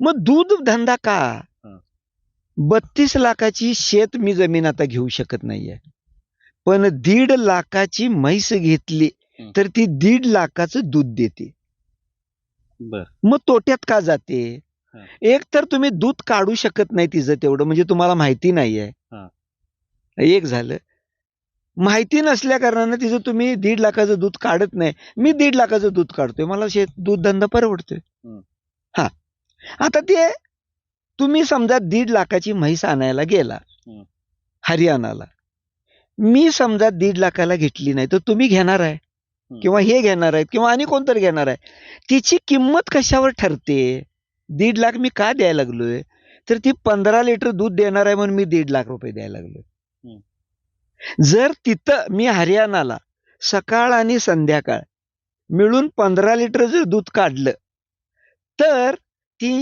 मग दूध धंदा का? हं. 32 लाखाची शेत मी जमीन आता घेऊ शकत नाहीये. पण 1.5 लाखाची म्हैस घेतली हं. तर ती 1.5 लाखाचं दूध देते. बर. मग तोट्यात का जाते? हं. एक तर तुम्ही दूध काढू शकत नाही तिचं तेवढं, म्हणजे तुम्हाला माहिती नाहीये. हं. एक झालं. माहिती नसल्या कारणानं तिचं तुम्ही 1.5 लाखाचं दूध काढत नाही. मी 1.5 लाखाचं दूध काढतोय. मला दूध धंदा परवडतोय. हं. हां. आता ते तुम्ही समजा 1.5 लाखाची म्हैस आणायला गेला हं. हरियाणाला. मी समजा 1.5 लाखाला घेतली नाही, तर तुम्ही घेणार आहे हं. किंवा हे घेणार आहेत किंवा आणि कोणतरी घेणार आहे. तिची किंमत कशावर ठरते? 1.5 लाख मी का द्यायला लागलोय? तर ती 15 लिटर दूध देणार आहे म्हणून मी 1.5 लाख रुपये द्यायला लागलोय. हं. जर तिथं मी हरियाणाला सकाळ आणि संध्याकाळ मिळून 15 लिटर जर दूध काढलं, तर